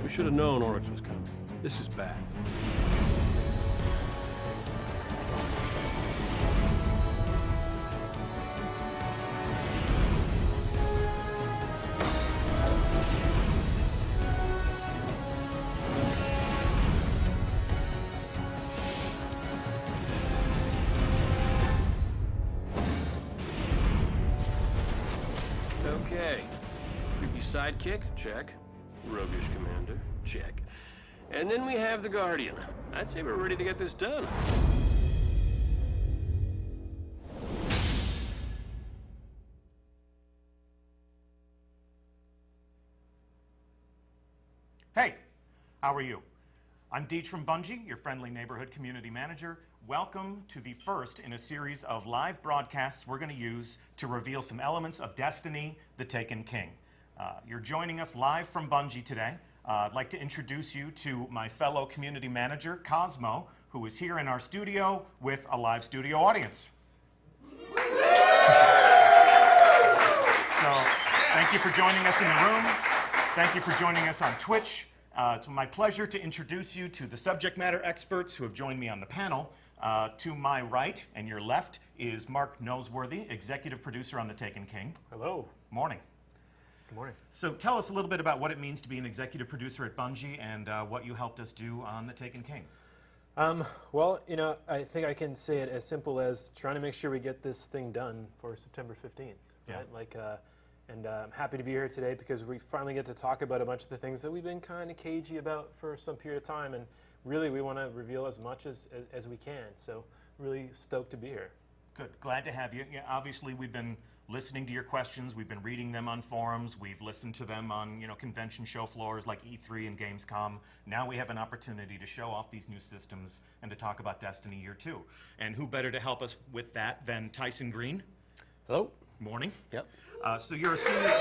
We should have known Oryx was coming. This is bad. Okay. Creepy sidekick, check. Roguish commander, check. And then we have the Guardian. I'd say we're ready to get this done. Hey, how are you? I'm Deej from Bungie, your friendly neighborhood community manager. Welcome to the first in a series of live broadcasts we're going to use to reveal some elements of Destiny: The Taken King. You're joining us live from Bungie today. I'd like to introduce you to my fellow community manager, Cosmo, who is here in our studio with a live studio audience. So, thank you for joining us in the room. Thank you for joining us on Twitch. It's my pleasure to introduce you to the subject matter experts who have joined me on the panel. To my right and your left is Mark Noseworthy, executive producer on The Taken King. Hello. Morning. Good morning. So tell us a little bit about what it means to be an executive producer at Bungie and what you helped us do on The Taken King. Well, you know, I think I can say it as simple as trying to make sure we get this thing done for September 15th. Yeah. Right? Like, and I'm happy to be here today because we finally get to talk about a bunch of the things that we've been kind of cagey about for some period of time, and really we want to reveal as much as we can. So really stoked to be here. Good. Glad to have you. Yeah, obviously, we've been listening to your questions. We've been reading them on forums. We've listened to them on, convention show floors like E3 and Gamescom. Now we have an opportunity to show off these new systems and to talk about Destiny Year 2. And who better to help us with that than Tyson Green? Hello. Morning. Yep. So you're a senior.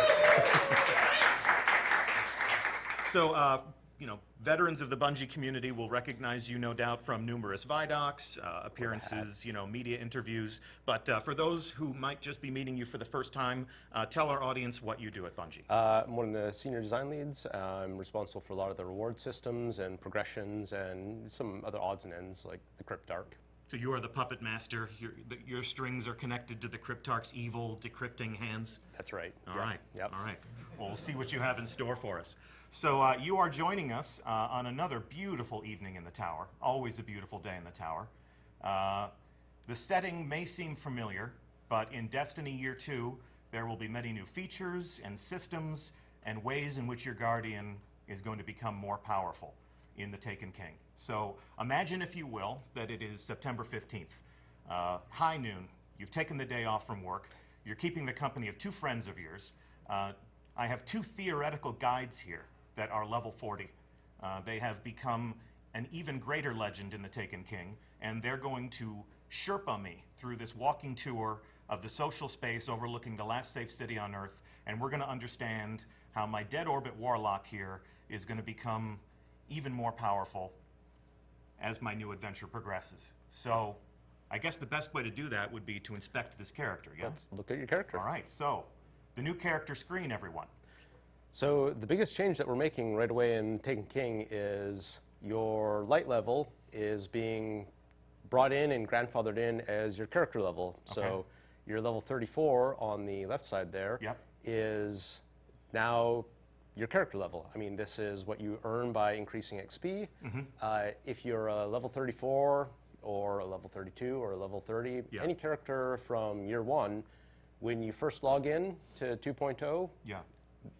Veterans of the Bungie community will recognize you, no doubt, from numerous Vidocs, appearances, media interviews. But for those who might just be meeting you for the first time, tell our audience what you do at Bungie. I'm one of the senior design leads. I'm responsible for a lot of the reward systems and progressions and some other odds and ends like the Cryptarch. So you are the puppet master. Your strings are connected to the Cryptarch's evil decrypting hands. That's right. All right. Yep. All right. Well, we'll see what you have in store for us. So you are joining us on another beautiful evening in the Tower. Always a beautiful day in the Tower. The setting may seem familiar, but in Destiny Year 2, there will be many new features and systems and ways in which your Guardian is going to become more powerful in The Taken King. So imagine, if you will, that it is September 15th. High noon, you've taken the day off from work, you're keeping the company of two friends of yours. I have two theoretical guides here that are level 40. They have become an even greater legend in The Taken King, and they're going to Sherpa me through this walking tour of the social space overlooking the last safe city on Earth, and we're going to understand how my dead orbit warlock here is going to become even more powerful as my new adventure progresses. So I guess the best way to do that would be to inspect this character, yeah? Let's look at your character. All right, so the new character screen, everyone. So the biggest change that we're making right away in Taken King is your light level is being brought in and grandfathered in as your character level. Okay. So your level 34 on the left side there is now your character level. I mean, this is what you earn by increasing XP. If you're a level 34 or a level 32 or a level 30, any character from year 1, when you first log in to 2.0,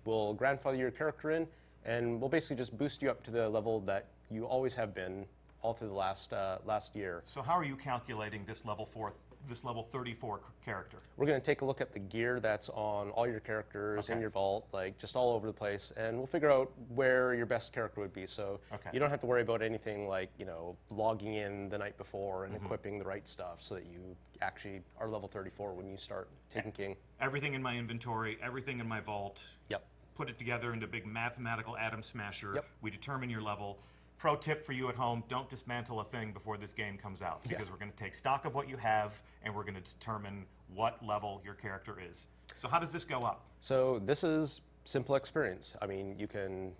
we'll grandfather your character in, and we'll basically just boost you up to the level that you always have been all through the last year. So how are you calculating this level 34 character? We're going to take a look at the gear that's on all your characters in your vault, like just all over the place, and we'll figure out where your best character would be. So you don't have to worry about anything like, logging in the night before and equipping the right stuff so that you actually are level 34 when you start Taken King. Everything in my inventory, everything in my vault. Put it together into a big mathematical atom smasher. We determine your level. Pro tip for you at home, don't dismantle a thing before this game comes out, because we're going to take stock of what you have and we're going to determine what level your character is. So how does this go up? So this is simple experience. I mean, you can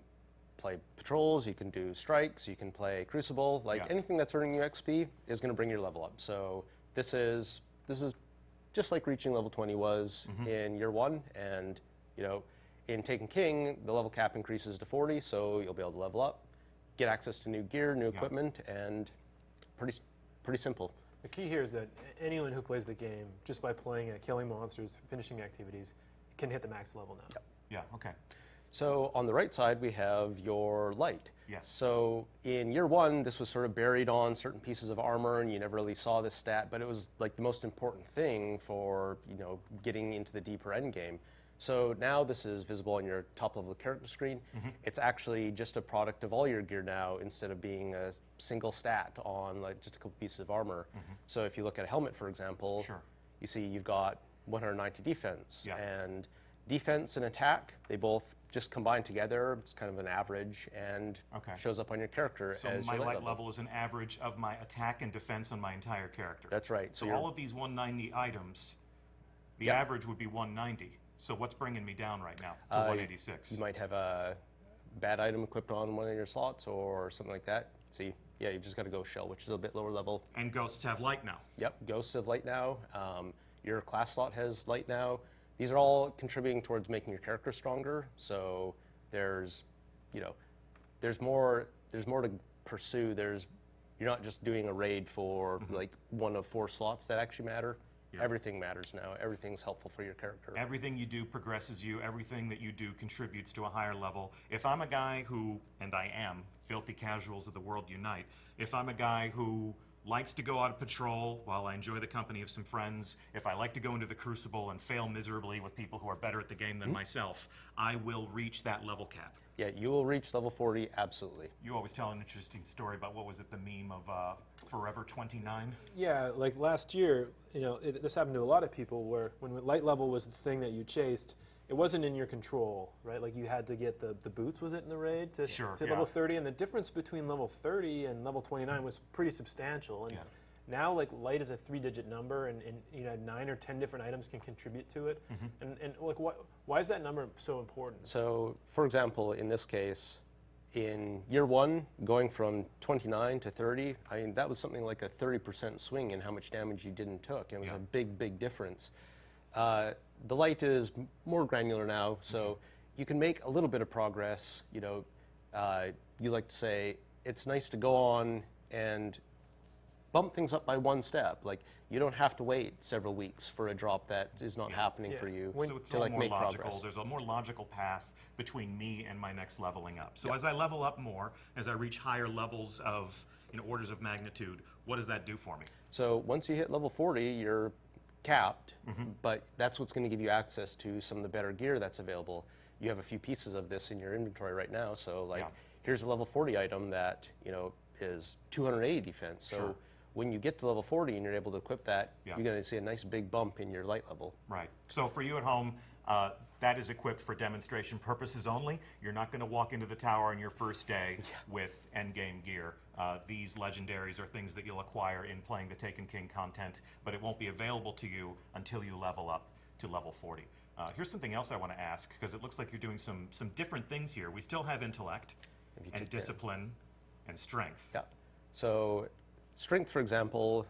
play patrols, you can do strikes, you can play Crucible. Like anything that's earning you XP is going to bring your level up. So this is just like reaching level 20 was in year 1, and in Taken King, the level cap increases to 40, so you'll be able to level up, get access to new gear, new equipment, and pretty simple. The key here is that anyone who plays the game, just by playing it, killing monsters, finishing activities, can hit the max level now. Yep. Yeah, okay. So on the right side, we have your light. Yes. So in year 1, this was sort of buried on certain pieces of armor, and you never really saw this stat, but it was like the most important thing for getting into the deeper end game. So now this is visible on your top level character screen. It's actually just a product of all your gear now, instead of being a single stat on like just a couple pieces of armor. So if you look at a helmet, for example, you see you've got 190 defense, and defense and attack, they both just combine together. It's kind of an average, and shows up on your character so as my your light level is an average of my attack and defense on my entire character. That's right. So all of these 190 items, the average would be 190. So what's bringing me down right now to 186? You might have a bad item equipped on one of your slots or something like that. See, yeah, you just got to go shell, which is a bit lower level. And ghosts have light now. Yep, ghosts have light now. Your class slot has light now. These are all contributing towards making your character stronger. So there's more to pursue. You're not just doing a raid for like one of 4 slots that actually matter. Everything matters now. Everything's helpful for your character. Everything you do progresses you. Everything that you do contributes to a higher level. If I'm a guy who, and I am, filthy casuals of the world unite, if I'm a guy who likes to go out on patrol while I enjoy the company of some friends, if I like to go into the Crucible and fail miserably with people who are better at the game than myself, I will reach that level cap. Yeah, you will reach level 40, absolutely. You always tell an interesting story about, what was it, the meme of Forever 29? Yeah, like last year, this happened to a lot of people where when light level was the thing that you chased, it wasn't in your control, right? Like you had to get the boots, was it, in the raid to level 30, and the difference between level 30 and level 29 was pretty substantial. And now, like, light is a 3-digit number, and 9 or 10 different items can contribute to it. And like, why is that number so important? So, for example, in this case, in year 1, going from 29 to 30, I mean, that was something like a 30% swing in how much damage you did and took. It was a big difference. The light is more granular now, so you can make a little bit of progress. You like to say, it's nice to go on and bump things up by 1 step. Like, you don't have to wait several weeks for a drop that is not happening for you so it's to like make progress. There's a more logical path between me and my next leveling up. So as I level up more, as I reach higher levels of orders of magnitude, what does that do for me? So once you hit level 40, you're capped, but that's what's going to give you access to some of the better gear that's available. You have a few pieces of this in your inventory right now, so like here's a level 40 item that is 280 defense. So when you get to level 40 and you're able to equip that, you're going to see a nice big bump in your light level. Right. So for you at home, that is equipped for demonstration purposes only. You're not going to walk into the tower on your first day with endgame gear. These legendaries are things that you'll acquire in playing the Taken King content, but it won't be available to you until you level up to level 40. Here's something else I want to ask, because it looks like you're doing some different things here. We still have intellect and discipline and strength. Yeah. So strength, for example,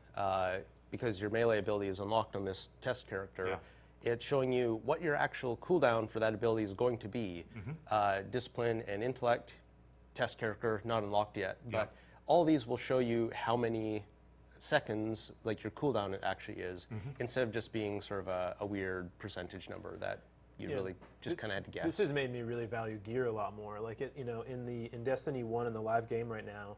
because your melee ability is unlocked on this test character, it's showing you what your actual cooldown for that ability is going to be. Discipline and intellect, test character, not unlocked yet, but all these will show you how many seconds like your cooldown actually is, instead of just being sort of a weird percentage number that you really just kind of had to guess. This has made me really value gear a lot more. Like in Destiny 1 in the live game right now,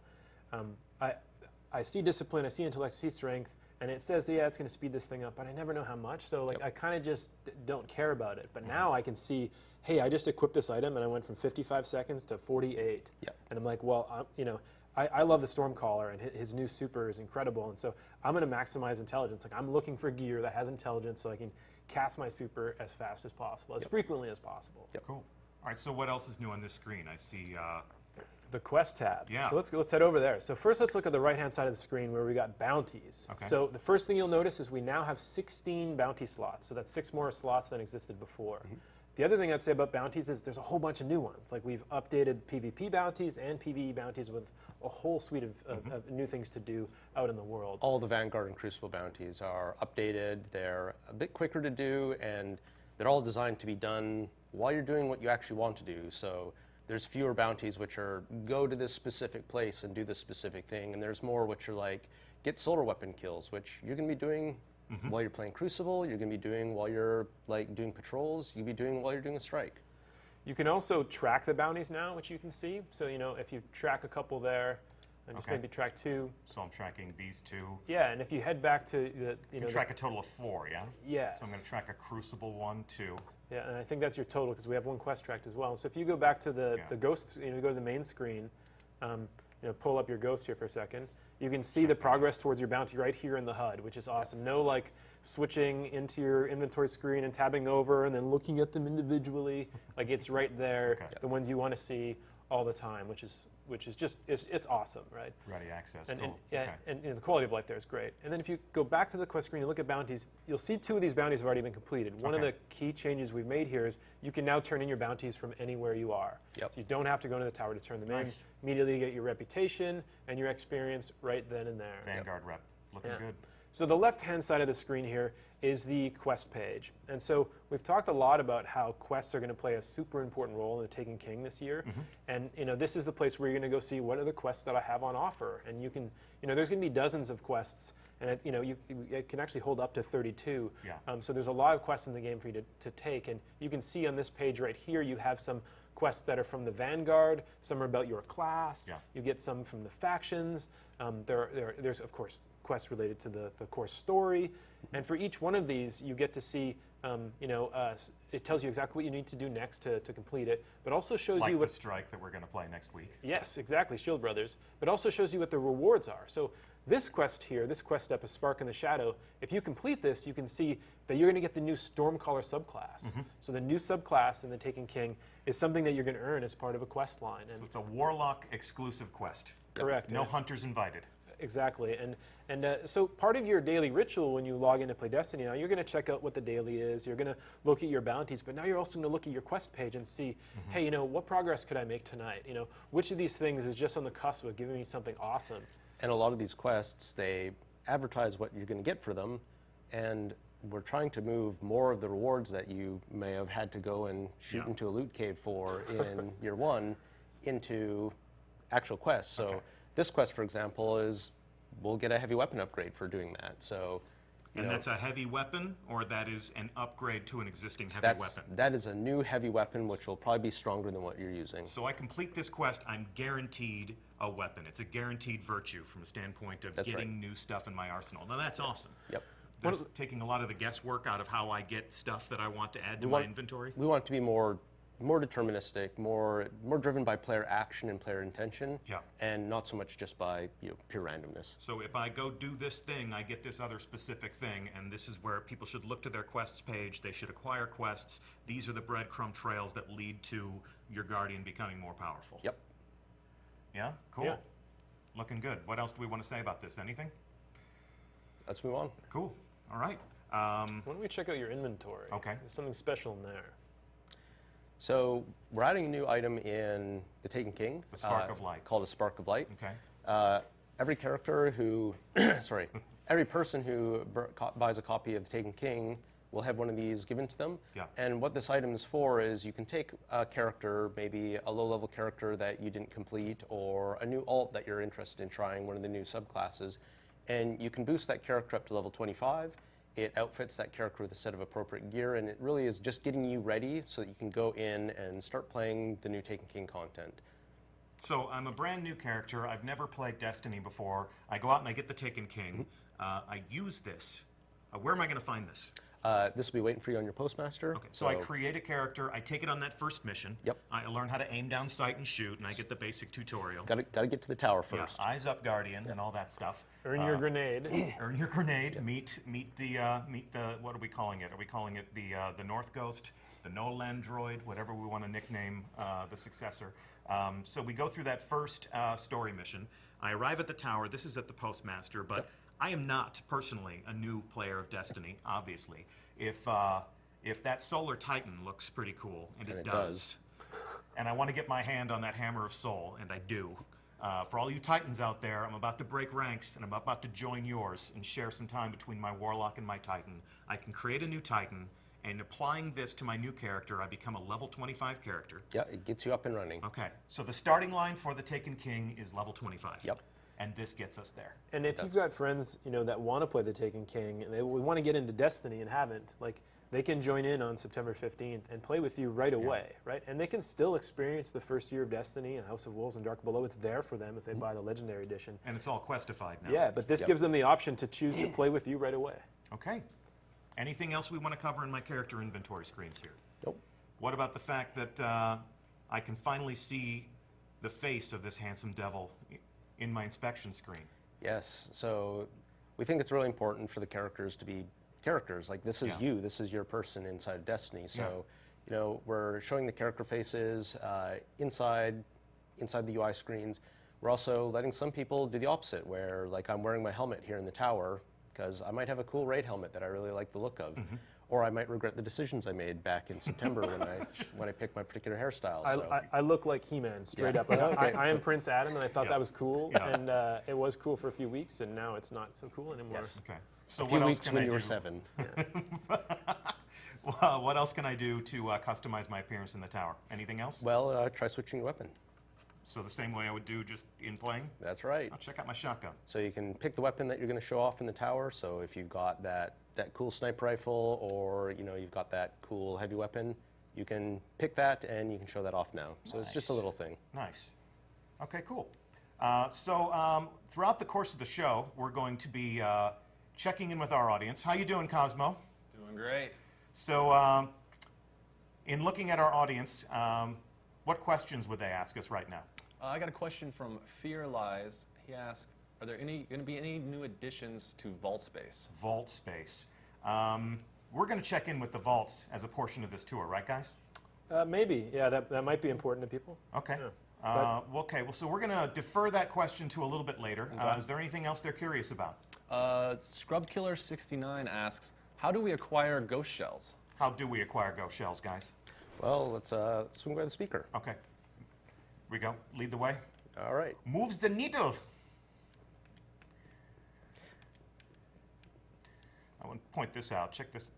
I see discipline, I see intellect, I see strength, and it says, it's going to speed this thing up, but I never know how much, so like I kind of just don't care about it. But now I can see, hey, I just equipped this item, and I went from 55 seconds to 48. And I'm like, well, I love the Stormcaller, and his new super is incredible, and so I'm going to maximize intelligence. Like, I'm looking for gear that has intelligence so I can cast my super as fast as possible, as frequently as possible. Cool. All right, so what else is new on this screen? I see the quest tab. So let's head over there. So first let's look at the right-hand side of the screen where we got bounties. So the first thing you'll notice is we now have 16 bounty slots. So that's 6 more slots than existed before. The other thing I'd say about bounties is there's a whole bunch of new ones. Like we've updated PvP bounties and PvE bounties with a whole suite of new things to do out in the world. All the Vanguard and Crucible bounties are updated. They're a bit quicker to do, and they're all designed to be done while you're doing what you actually want to do. So there's fewer bounties which are go to this specific place and do this specific thing, and there's more which are like get solar weapon kills, which you're going to be doing while you're playing Crucible, you're going to be doing while you're like doing patrols, you'll be doing while you're doing a strike. You can also track the bounties now, which you can see. So, you know, if you track a couple there, and just maybe track 2. So I'm tracking these 2. Yeah, and if you head back to the, you know, track a total of 4, yeah? Yeah. So I'm going to track a Crucible 1, 2. Yeah, and I think that's your total because we have 1 quest tracked as well. So if you go back to the ghost, you know, go to the main screen, you know, pull up your ghost here for a second. You can see the progress towards your bounty right here in the HUD, which is awesome. No like switching into your inventory screen and tabbing over and then looking at them individually. Like it's right there, the ones you want to see all the time, which is just it's awesome, right? Ready access. And, cool. and you know, the quality of life there is great. And then if you go back to the quest screen and look at bounties, you'll see 2 of these bounties have already been completed. One of the key changes we've made here is you can now turn in your bounties from anywhere you are. Yep. You don't have to go into the tower to turn them in. Immediately get your reputation and your experience right then and there. Vanguard rep. Looking good. So the left-hand side of the screen here is the quest page. And so we've talked a lot about how quests are going to play a super important role in the Taken King this year. And you know, this is the place where you're going to go see what are the quests that I have on offer. And you can, you know, there's going to be dozens of quests, and it, you know, it can actually hold up to 32. So there's a lot of quests in the game for you to take. And you can see on this page right here, you have some quests that are from the Vanguard. Some are about your class. You get some from the factions. There's of course quests related to the core story, and for each one of these you get to see you know, it tells you exactly what you need to do next to complete it, but also shows like you what the strike that we're going to play next week. Yes, exactly, Shield Brothers, but also shows you what the rewards are. So this quest here, this quest step is Spark in the Shadow. If you complete this, you can see that you're going to get the new Stormcaller subclass. So the new subclass in the Taken King is something that you're going to earn as part of a quest line. And so it's a Warlock exclusive quest. Correct. No hunters invited. Exactly, and so part of your daily ritual when you log in to play Destiny now, you're going to check out what the daily is, you're going to look at your bounties, but now you're also going to look at your quest page and see, hey, you know, what progress could I make tonight? You know, which of these things is just on the cusp of giving me something awesome? And a lot of these quests, they advertise what you're going to get for them, and we're trying to move more of the rewards that you may have had to go and shoot into a loot cave for in year 1 into actual quests. So this quest, for example, is we'll get a heavy weapon upgrade for doing that. So, and that's a heavy weapon, or that is an upgrade to an existing heavy weapon? That is a new heavy weapon, which will probably be stronger than what you're using. So I complete this quest, I'm guaranteed a weapon. It's a guaranteed virtue from a standpoint of getting new stuff in my arsenal. Now that's awesome. Yep. There's taking a lot of the guesswork out of how I get stuff that I want to add to my inventory. We want it to be more deterministic, more driven by player action and player intention, and not so much just by pure randomness. So if I go do this thing, I get this other specific thing, and this is where people should look to their quests page. They should acquire quests. These are the breadcrumb trails that lead to your Guardian becoming more powerful. Yep. Yeah? Cool. Yeah. Looking good. What else do we want to say about this? Anything? Let's move on. Cool. All right. Why don't we check out your inventory? Okay. There's something special in there. So we're adding a new item in the Taken King. The Spark of Light. Called a Spark of Light. Okay. Every character who, every person who buys a copy of the Taken King will have one of these given to them. And what this item is for is you can take a character, maybe a low-level character that you didn't complete, or a new alt that you're interested in trying, one of the new subclasses, and you can boost that character up to level 25. It outfits that character with a set of appropriate gear, and it really is just getting you ready so that you can go in and start playing the new Taken King content. So I'm a brand new character. I've never played Destiny before. I go out and I get the Taken King. I use this. Where am I going to find this? This will be waiting for you on your Postmaster. Okay, so I create a character. I take it on that first mission. Yep. I learn how to aim down sight and shoot, and I get the basic tutorial. Got to get to the tower first. Yeah, eyes up, Guardian, and all that stuff. Earn your grenade. Earn your grenade. Meet the what are we calling it? Are we calling it the North Ghost, the Nolan droid, whatever we want to nickname the successor? So we go through that first story mission. I arrive at the tower. This is at the Postmaster, but I am not personally a new player of Destiny. Obviously, if if that Solar Titan looks pretty cool, and it does, and I want to get my hand on that Hammer of Soul, and I do. For all you Titans out there, I'm about to break ranks, and I'm about to join yours and share some time between my Warlock and my Titan. I can create a new Titan, and applying this to my new character, I become a level 25 character. Yeah, it gets you up and running. Okay, so the starting line for the Taken King is level 25. Yep. And this gets us there. And if you've got friends, that want to play the Taken King and they want to get into Destiny and haven't, like, they can join in on September 15th and play with you right away, right? And they can still experience the first year of Destiny and House of Wolves and Dark Below. It's there for them if they buy the Legendary Edition. And it's all questified now. Yeah, but this gives them the option to choose to play with you right away. Okay. Anything else we want to cover in my character inventory screens here? Nope. What about the fact that I can finally see the face of this handsome devil in my inspection screen? Yes, so we think it's really important for the characters to be characters. Like, this is you, this is your person inside of Destiny. So, we're showing the character faces inside the UI screens. We're also letting some people do the opposite, where, like, I'm wearing my helmet here in the tower because I might have a cool raid helmet that I really like the look of. Or I might regret the decisions I made back in September when I picked my particular hairstyle. I look like He-Man, straight up. I am Prince Adam, and I thought that was cool. And it was cool for a few weeks, and now it's not so cool anymore. Yes. Okay. So a few what weeks else can when I you were do? 7. Well, what else can I do to customize my appearance in the tower? Anything else? Well, try switching your weapon. So the same way I would do just in playing? That's right. I'll check out my shotgun. So you can pick the weapon that you're going to show off in the tower. So if you've got that cool sniper rifle, or you've got that cool heavy weapon, you can pick that and you can show that off now. So it's just a little thing. Nice. Okay, cool. So throughout the course of the show, we're going to be checking in with our audience. How you doing, Cosmo? Doing great. So in looking at our audience, what questions would they ask us right now? I got a question from Fear Lies. He asked, are there going to be any new additions to Vault Space? Vault Space. We're going to check in with the vaults as a portion of this tour, right, guys? Maybe. Yeah, that might be important to people. Okay. Yeah. Okay, well, so we're going to defer that question to a little bit later. Okay. Is there anything else they're curious about? Scrubkiller69 asks, how do we acquire ghost shells? How do we acquire ghost shells, guys? Well, let's swing by the speaker. Okay. Here we go. Lead the way. All right. Moves the needle. I want to point this out. Check this.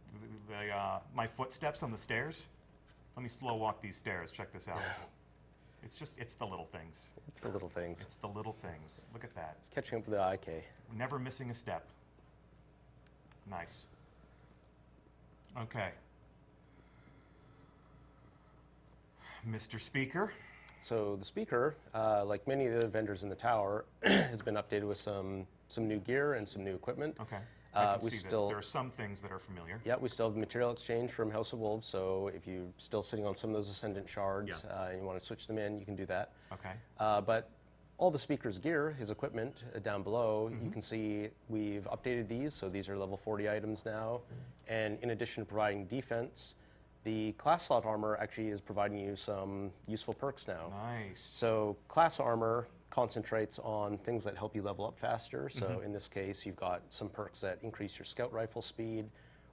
My footsteps on the stairs. Let me slow walk these stairs. Check this out. It's the little things. It's the little things. It's the little things. Look at that. It's catching up with the IK. Never missing a step. Nice. Okay. Mr. Speaker. So the speaker, like many of the other vendors in the tower, has been updated with some new gear and some new equipment. Okay. I can we see still, that there are some things that are familiar. Yeah, we still have material exchange from House of Wolves, so if you're still sitting on some of those Ascendant shards and you want to switch them in, you can do that. Okay. But all the speaker's gear, his equipment down below, you can see we've updated these, so these are level 40 items now. And in addition to providing defense, the class slot armor actually is providing you some useful perks now. Nice. So class armor concentrates on things that help you level up faster. So in this case, you've got some perks that increase your scout rifle speed,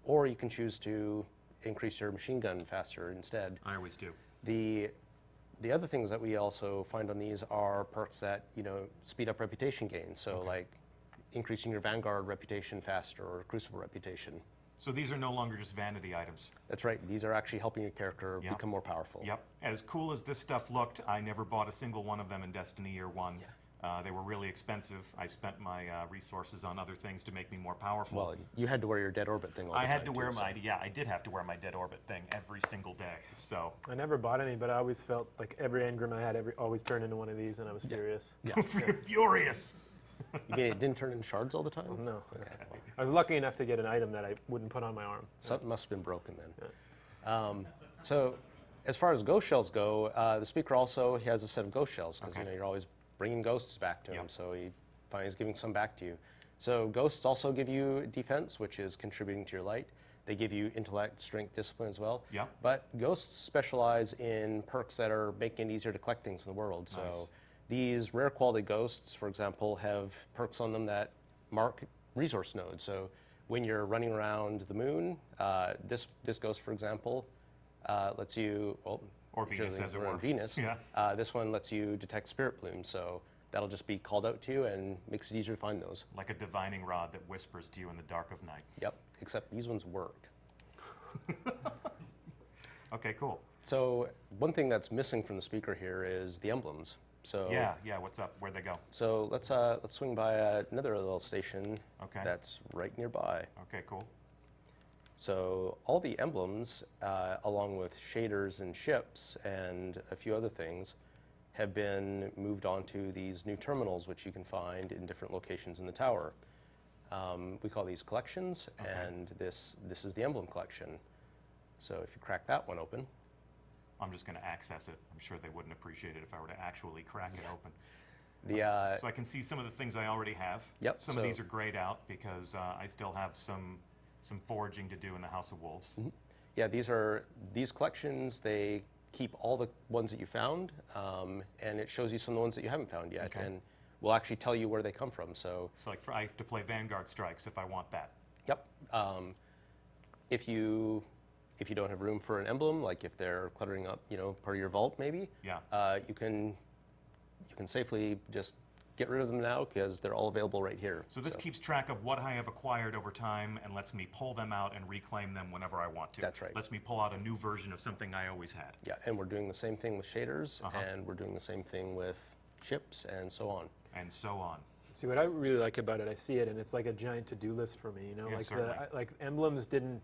or you can choose to increase your machine gun faster instead. I always do. The other things that we also find on these are perks that speed up reputation gains. So like increasing your Vanguard reputation faster or Crucible reputation. So these are no longer just vanity items. That's right. These are actually helping your character become more powerful. Yep. As cool as this stuff looked, I never bought a single one of them in Destiny Year 1. They were really expensive. I spent my resources on other things to make me more powerful. Well, you had to wear your Dead Orbit thing all the time. I had to wear too, my, I did have to wear my Dead Orbit thing every single day. So I never bought any, but I always felt like every engram I had always turned into one of these, and I was furious. Yeah. Furious. You mean it didn't turn into shards all the time? No. I was lucky enough to get an item that I wouldn't put on my arm. Something must have been broken then. So as far as ghost shells go, the speaker also has a set of ghost shells because you're always bringing ghosts back to him, so he finally is giving some back to you. So ghosts also give you defense, which is contributing to your light. They give you intellect, strength, discipline as well. Yep. But ghosts specialize in perks that are making it easier to collect things in the world. Nice. So these rare quality ghosts, for example, have perks on them that mark resource nodes. So when you're running around the moon, this ghost, for example, lets you, well, or Venus, as it were. Venus. Yeah. This one lets you detect spirit plumes, so that'll just be called out to you and makes it easier to find those. Like a divining rod that whispers to you in the dark of night. Yep, except these ones work. Okay, cool. So one thing that's missing from the speaker here is the emblems. So yeah, what's up? Where'd they go? So let's swing by another little station that's right nearby. Okay, cool. So all the emblems, along with shaders and ships and a few other things, have been moved onto these new terminals, which you can find in different locations in the tower. We call these collections, and this is the Emblem Collection. So if you crack that one open. I'm just going to access it. I'm sure they wouldn't appreciate it if I were to actually crack it open. So I can see some of the things I already have. Yep. Some of these are grayed out because I still have some foraging to do in the House of Wolves. Mm-hmm. Yeah, these collections, they keep all the ones that you found, and it shows you some of the ones that you haven't found yet, and will actually tell you where they come from. So like I have to play Vanguard Strikes if I want that. Yep. If you don't have room for an emblem, like if they're cluttering up, part of your vault, maybe. Yeah. You can safely just get rid of them now because they're all available right here. So this keeps track of what I have acquired over time and lets me pull them out and reclaim them whenever I want to. That's right. Lets me pull out a new version of something I always had. Yeah, and we're doing the same thing with shaders, and we're doing the same thing with ships, and so on. And so on. See, what I really like about it, I see it, and it's like a giant to-do list for me. Yeah, like emblems didn't.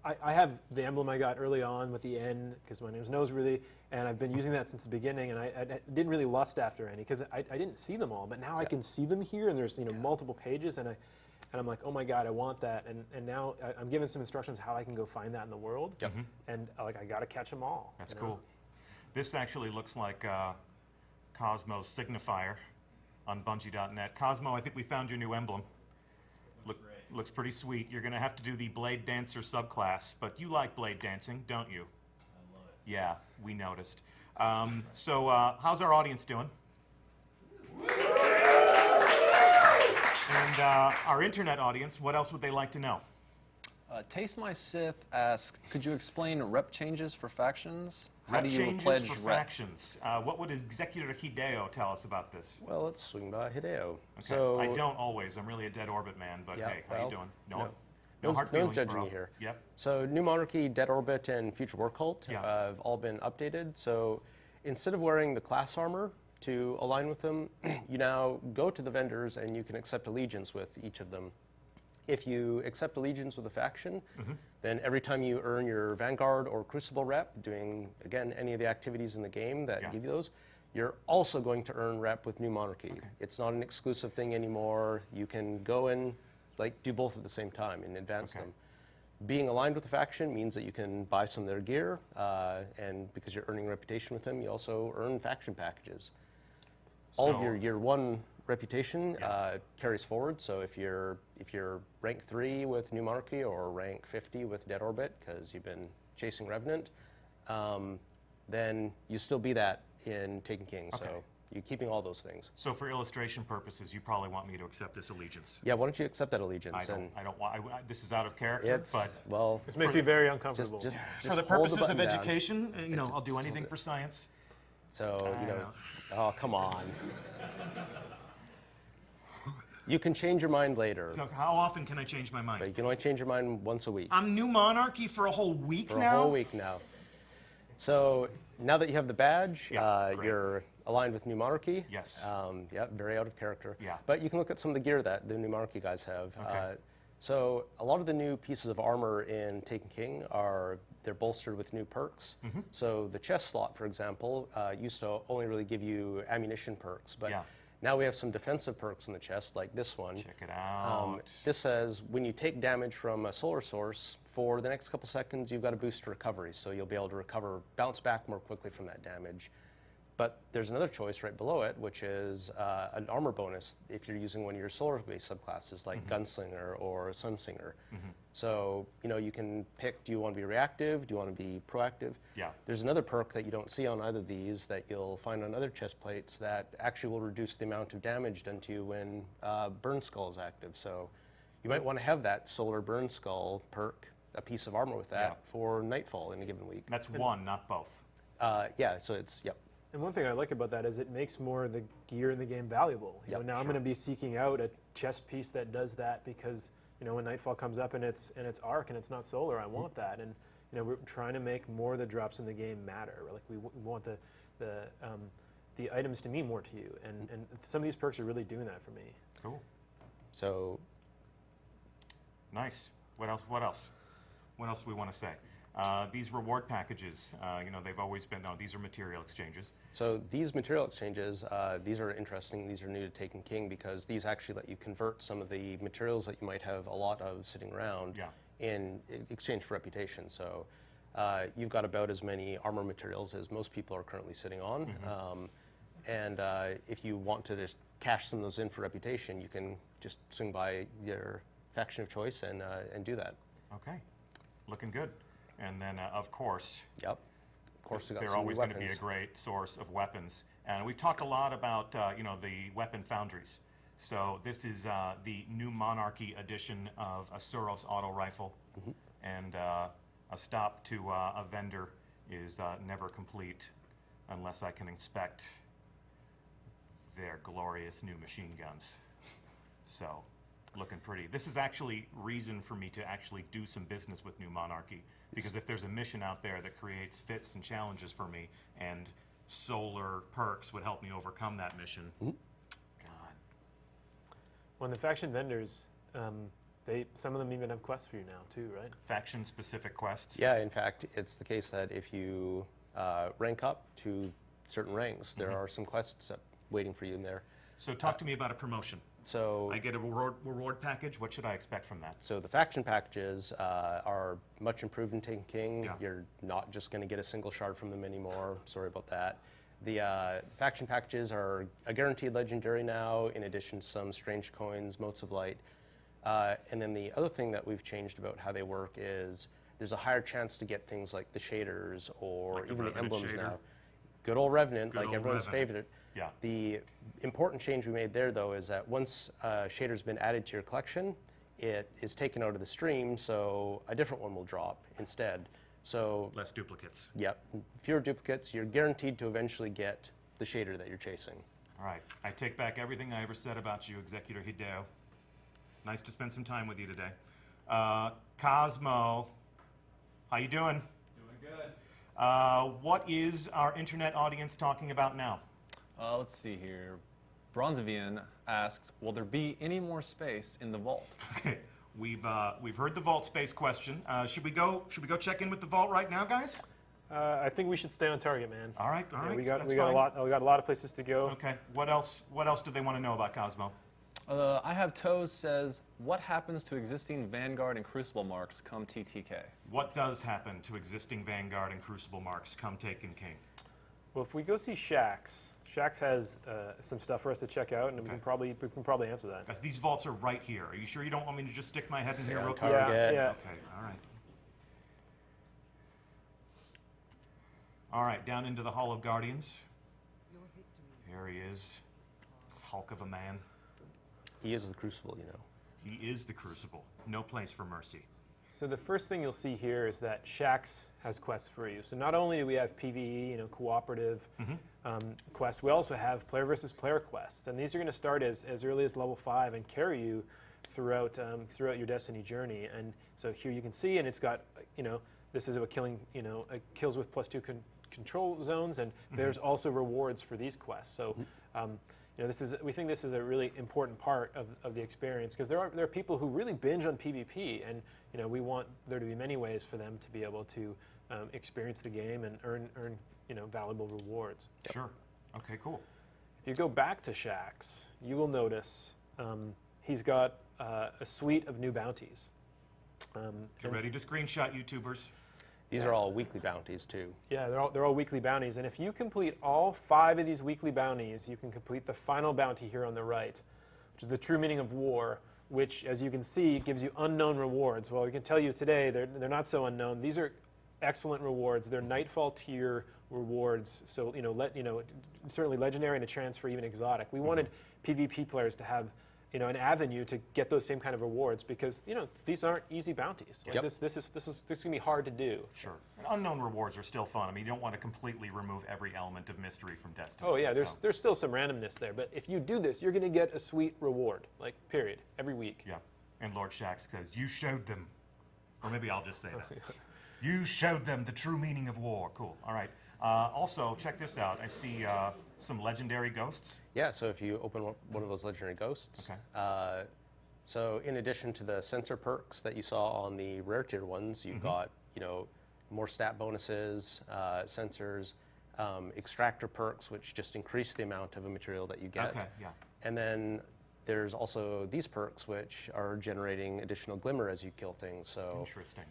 I have the emblem I got early on with the N because my name's Noseworthy, and I've been using that since the beginning. And I didn't really lust after any because I didn't see them all, but now I can see them here, and there's multiple pages, and I'm like, oh my god, I want that, and now I'm given some instructions how I can go find that in the world. Yep. And I got to catch them all. That's cool. This actually looks like Cosmo's signifier on Bungie.net. Cosmo, I think we found your new emblem. Looks pretty sweet. You're going to have to do the Blade Dancer subclass, but you like blade dancing, don't you? I love it. Yeah, we noticed. So how's our audience doing? And our internet audience, what else would they like to know? Taste My Sith asks, could you explain rep changes for factions? How Rep do you changes pledge for rep? factions. What would Executor Hideo tell us about this? Well, let's swing by Hideo. Okay. So I don't always. I'm really a dead orbit man, but hey, how you doing? No hard one's feelings, judging bro. you here. Yep. So New Monarchy, Dead Orbit, and Future War Cult have all been updated. So instead of wearing the class armor to align with them, you now go to the vendors and you can accept allegiance with each of them. If you accept allegiance with a faction, then every time you earn your Vanguard or Crucible rep, doing, again, any of the activities in the game that give you those, you're also going to earn rep with New Monarchy. It's not an exclusive thing anymore. You can go and do both at the same time and advance them. Being aligned with a faction means that you can buy some of their gear, and because you're earning reputation with them, you also earn faction packages. All of your year one reputation carries forward. So if you're rank 3 with New Monarchy or rank 50 with Dead Orbit because you've been chasing Revenant, then you still be that in Taken King. So you're keeping all those things. So for illustration purposes, you probably want me to accept this allegiance. Yeah, why don't you accept that allegiance? I don't want. This is out of character, but well, this makes me very uncomfortable. Just for the hold purposes of button down. education, I'll do anything for science. So oh come on. You can change your mind later. Look, how often can I change my mind? But you can only change your mind once a week. I'm New Monarchy for a whole week now? For a whole week now. So now that you have the badge, you're aligned with New Monarchy. Yes. Very out of character. Yeah. But you can look at some of the gear that the New Monarchy guys have. Okay. So a lot of the new pieces of armor in Taken King they're bolstered with new perks. So the chest slot, for example, used to only really give you ammunition perks, but now we have some defensive perks in the chest, like this one. Check it out. This says when you take damage from a solar source, for the next couple seconds, you've got a boost to recovery, so you'll be able to bounce back more quickly from that damage. But there's another choice right below it, which is an armor bonus if you're using one of your solar-based subclasses, like Gunslinger or Sunsinger. So, you can pick, do you want to be reactive? Do you want to be proactive? Yeah. There's another perk that you don't see on either of these that you'll find on other chest plates that actually will reduce the amount of damage done to you when Burn Skull is active. So You might want to have that Solar Burn Skull perk, a piece of armor with that for Nightfall in a given week. That's one, not both. Yeah, so it's, yep. And one thing I like about that is it makes more of the gear in the game valuable. You know, now I'm going to be seeking out a chest piece that does that because, you know, when Nightfall comes up and it's arc and it's not solar, I want that. And, you know, we're trying to make more of the drops in the game matter. Like we want the items to mean more to you. And some of these perks are really doing that for me. Cool. So nice. What else? What else? What else do we want to say? These reward packages, you know, they've always been, no, these are material exchanges. So these material exchanges, these are interesting. These are new to Taken King because these actually let you convert some of the materials that you might have a lot of sitting around in exchange for reputation. So you've got about as many armor materials as most people are currently sitting on. And if you want to just cash some of those in for reputation, you can just swing by your faction of choice and do that. Okay, looking good. And then, of course, of course, they're always going to be a great source of weapons. And we've talked a lot about, you know, the weapon foundries. So this is the new Monarchy edition of a Suros auto rifle. And a stop to a vendor is never complete unless I can inspect their glorious new machine guns. So, looking pretty. This is actually reason for me to actually do some business with New Monarchy, because if there's a mission out there that creates fits and challenges for me, and solar perks would help me overcome that mission, God. Well, the faction vendors, some of them even have quests for you now too, right? Faction-specific quests? Yeah, in fact, it's the case that if you rank up to certain ranks, there are some quests waiting for you in there. So talk to me about a promotion. So I get a reward package. What should I expect from that? So the faction packages are much improved in Taken King. You're not just going to get a single shard from them anymore. Sorry about that. The faction packages are a guaranteed legendary now, in addition to some strange coins, motes of light. And then the other thing that we've changed about how they work is there's a higher chance to get things like the shaders or even the emblems now. Good old Revenant, like everyone's favorite. Yeah. The important change we made there, though, is that once shader's been added to your collection, it is taken out of the stream, so a different one will drop instead. So less duplicates. Yep. Fewer duplicates. You're guaranteed to eventually get the shader that you're chasing. All right. I take back everything I ever said about you, Executor Hideo. Nice to spend some time with you today. Cosmo, how you doing? Doing good. What is our internet audience talking about now? Let's see here. Bronzevian asks, will there be any more space in the vault? Okay, we've heard the vault space question. Should we go check in with the vault right now, guys? I think we should stay on target, man. All right, all right. We got a lot of places to go. Okay. What else do they want to know about Cosmo? I have Toes says, what happens to existing Vanguard and Crucible marks come TTK? What does happen to existing Vanguard and Crucible marks come Taken King? Well, if we go see Shax has some stuff for us to check out, and we can probably answer that. Guys, these vaults are right here. Are you sure you don't want me to just stick my head in here real quick? Yeah. Okay, all right. All right, down into the Hall of Guardians. Here he is, this hulk of a man. He is the Crucible, you know. He is the Crucible. No place for mercy. So the first thing you'll see here is that Shax has quests for you. So not only do we have PvE, you know, cooperative quests, we also have player versus player quests, and these are going to start as early as level 5 and carry you throughout your Destiny journey. And so here you can see, and it's got, you know, this is about killing, you know, kills with +2 control zones, and there's also rewards for these quests. So. You know, we think this is a really important part of the experience, because there are people who really binge on PvP, and you know, we want there to be many ways for them to be able to experience the game and earn you know, valuable rewards. Sure. Okay. Cool. If you go back to Shax, you will notice he's got a suite of new bounties. Get ready to screenshot, YouTubers. These are all weekly bounties, too. Yeah, they're all weekly bounties. And if you complete all 5 of these weekly bounties, you can complete the final bounty here on the right, which is the true meaning of war, which, as you can see, gives you unknown rewards. Well, we can tell you today they're not so unknown. These are excellent rewards. They're Nightfall tier rewards. So, you know, certainly legendary and a chance for even exotic. We wanted PvP players to have an avenue to get those same kind of rewards, because these aren't easy bounties. Like this is gonna be hard to do. Sure. And unknown rewards are still fun. I mean, you don't want to completely remove every element of mystery from Destiny. Oh yeah, there's still some randomness there, but if you do this, you're gonna get a sweet reward, like period, every week. Yeah. And Lord Shaxx says, "You showed them," or maybe I'll just say that. You showed them the true meaning of war. Cool. All right. Also, check this out. I see some legendary ghosts. Yeah, so if you open one of those legendary ghosts, so in addition to the sensor perks that you saw on the rare tier ones, you've got, more stat bonuses, sensors, extractor perks, which just increase the amount of a material that you get. Okay, yeah. And then there's also these perks, which are generating additional glimmer as you kill things. So, interesting.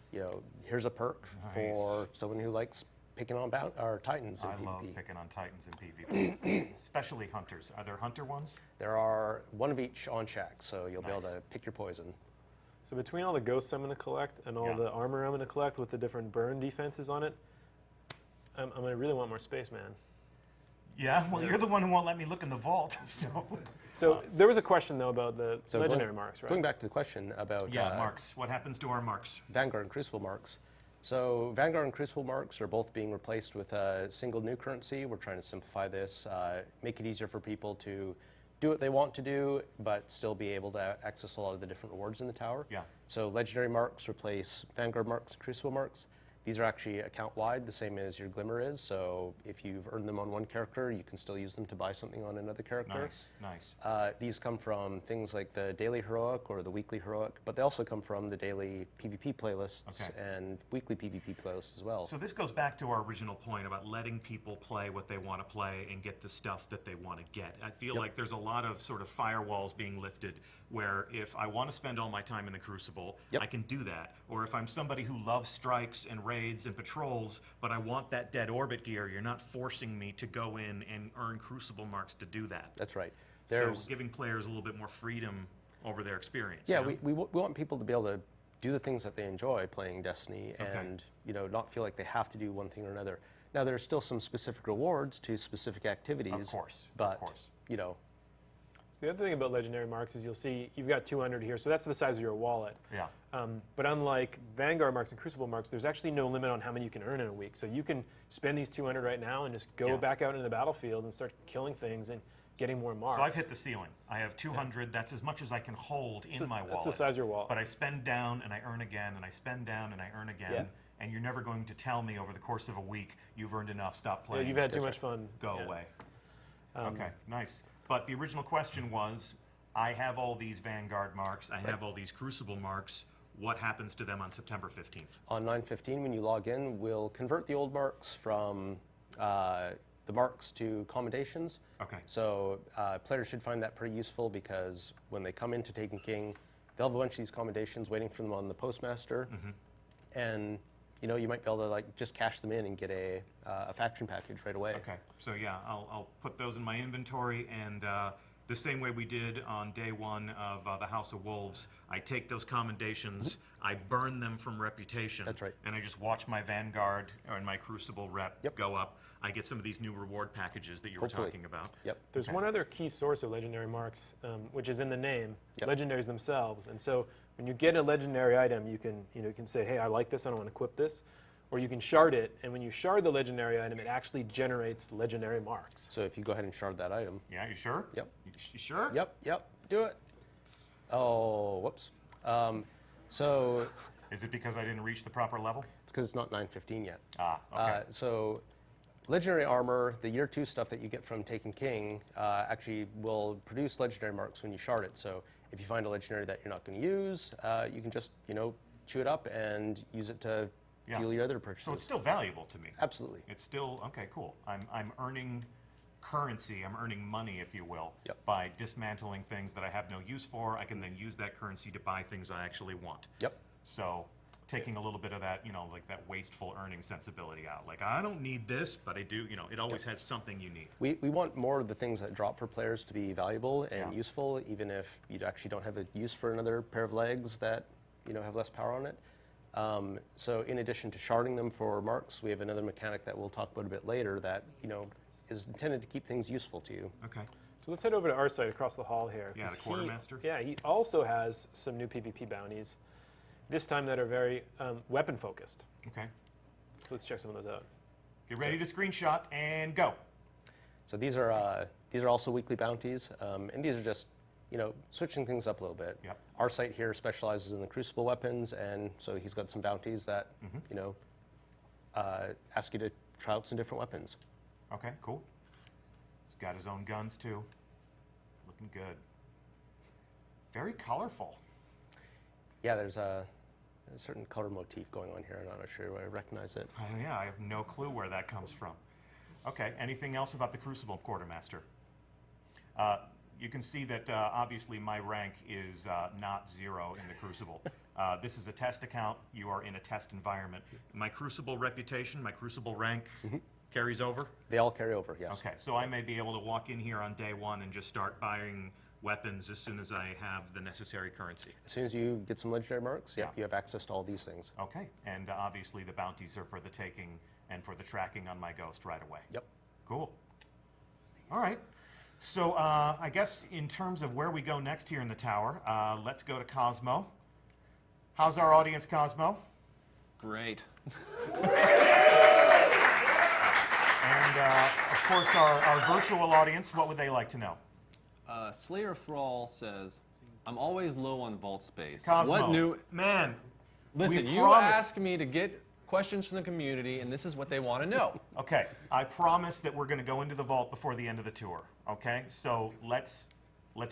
Here's a perk for someone who likes picking on Titans in PvP. I love picking on Titans in PvP, especially hunters. Are there hunter ones? There are one of each on Shaxx, so you'll be able to pick your poison. So between all the ghosts I'm going to collect and all the armor I'm going to collect with the different burn defenses on it, I'm going to really want more space, man. Yeah, well, you're the one who won't let me look in the vault, So there was a question, though, about the legendary marks, right? Going back to the question about marks. What happens to our marks? Vanguard and Crucible marks. So Vanguard and Crucible marks are both being replaced with a single new currency. We're trying to simplify this, make it easier for people to do what they want to do, but still be able to access a lot of the different rewards in the tower. Yeah. So legendary marks replace Vanguard marks, Crucible marks. These are actually account-wide, the same as your Glimmer is. So if you've earned them on one character, you can still use them to buy something on another character. Nice. These come from things like the daily heroic or the weekly heroic, but they also come from the daily PvP playlists and weekly PvP playlists as well. So this goes back to our original point about letting people play what they want to play and get the stuff that they want to get. I feel like there's a lot of sort of firewalls being lifted where if I want to spend all my time in the Crucible, I can do that. Or if I'm somebody who loves strikes and raids and patrols, but I want that dead orbit gear, you're not forcing me to go in and earn Crucible marks to do that. That's right. So giving players a little bit more freedom over their experience. Yeah, we want people to be able to do the things that they enjoy playing Destiny and not feel like they have to do one thing or another. Now, there's still some specific rewards to specific activities. Of course. The other thing about legendary marks is you'll see you've got 200 here, so that's the size of your wallet. Yeah. But unlike Vanguard marks and Crucible marks, there's actually no limit on how many you can earn in a week. So you can spend these 200 right now and just go back out into the battlefield and start killing things and getting more marks. So I've hit the ceiling. I have 200. That's as much as I can hold in my wallet. That's the size of your wallet. But I spend down and I earn again, and I spend down and I earn again. Yeah. And you're never going to tell me over the course of a week you've earned enough. Stop playing. Yeah, you've had too much fun. Go away. Okay, nice. But the original question was, I have all these Vanguard marks, I have all these Crucible marks, what happens to them on September 15th? On 9/15, when you log in, we'll convert the old marks from the marks to commendations. Okay. So players should find that pretty useful because when they come into Taken King, they'll have a bunch of these commendations waiting for them on the Postmaster. And you might be able to just cash them in and get a faction package right away. Okay, so yeah, I'll put those in my inventory, and the same way we did on day one of the House of Wolves, I take those commendations, I burn them from reputation. That's right. And I just watch my Vanguard and my Crucible rep go up. I get some of these new reward packages that you were talking about. There's one other key source of legendary marks, which is in the name, legendaries themselves. And so when you get a legendary item, you can say, hey, I like this, I don't want to equip this. Or you can shard it, and when you shard the legendary item, it actually generates legendary marks. So if you go ahead and shard that item. Yeah, you sure? Yep. You sure? Yep, do it. Oh, whoops. So... Is it because I didn't reach the proper level? It's because it's not 9/15 yet. Okay. So legendary armor, the year 2 stuff that you get from Taken King, actually will produce legendary marks when you shard it. So if you find a legendary that you're not going to use, you can just, chew it up and use it to fuel your other purchases. So it's still valuable to me. Absolutely. It's still, okay, cool. I'm earning currency, I'm earning money, if you will, by dismantling things that I have no use for. I can then use that currency to buy things I actually want. So taking a little bit of that, like that wasteful earning sensibility out. Like, I don't need this, but I do, it always has something you need. We want more of the things that drop for players to be valuable and useful, even if you actually don't have a use for another pair of legs that, have less power on it. So in addition to sharding them for marks, we have another mechanic that we'll talk about a bit later that, is intended to keep things useful to you. Okay. So let's head over to our site across the hall here. Yeah, 'cause the Quartermaster. He also has some new PvP bounties, this time that are very weapon focused. Okay. So let's check some of those out. Get ready to screenshot and go. So these are also weekly bounties, and these are just, switching things up a little bit. Yep. Our site here specializes in the Crucible weapons, and so he's got some bounties that, ask you to try out some different weapons. Okay, cool. He's got his own guns too. Looking good. Very colorful. Yeah, there's a certain color motif going on here. I'm not sure I recognize it. Yeah, I have no clue where that comes from. Okay, anything else about the Crucible Quartermaster? You can see that obviously my rank is not 0 in the Crucible. This is a test account. You are in a test environment. My Crucible reputation, my Crucible rank carries over? They all carry over, yes. Okay, so I may be able to walk in here on day 1 and just start buying weapons as soon as I have the necessary currency. As soon as you get some legendary marks, Yeah. you have access to all these things. Okay, and obviously the bounties are for the taking and for the tracking on my ghost right away. Yep. Cool. All right. So I guess in terms of where we go next here in the tower, let's go to Cosmo. How's our audience, Cosmo? Great. And of course, our virtual audience, what would they like to know? Slayer Thrall says, I'm always low on vault space. Cosmo, What new... man, Listen, we you promised- asked me to get questions from the community, and this is what they want to know. Okay, I promise that we're going to go into the vault before the end of the tour. Okay, so let's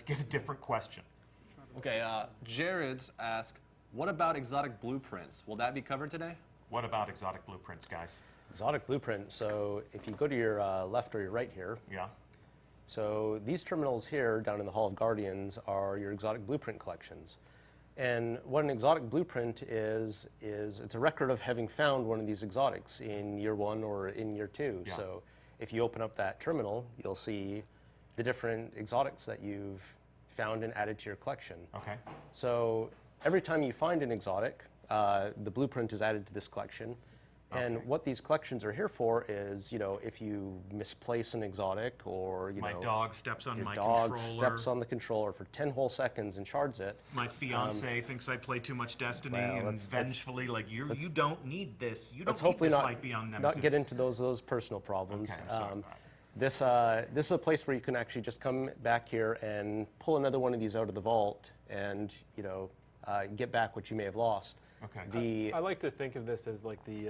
get a different question. Okay, Jared's asked, what about exotic blueprints? Will that be covered today? What about exotic blueprints, guys? Exotic blueprint. So if you go to your left or your right here, Yeah. so these terminals here down in the Hall of Guardians are your exotic blueprint collections. And what an exotic blueprint is it's a record of having found one of these exotics in year 1 or in year 2. Yeah. So if you open up that terminal, you'll see the different exotics that you've found and added to your collection. Okay. So every time you find an exotic, the blueprint is added to this collection. And what these collections are here for is, if you misplace an exotic or, My dog steps on your my dog controller. steps on the controller for 10 whole seconds and shards it. My fiance thinks I play too much Destiny, well, and let's- vengefully, like, you don't need this. You Let's don't need hopefully this not, light beyond Nemesis. not get into those personal problems. Okay, I'm sorry. All right. This is a place where you can actually just come back here and pull another one of these out of the vault and, get back what you may have lost. Okay. I like to think of this as like the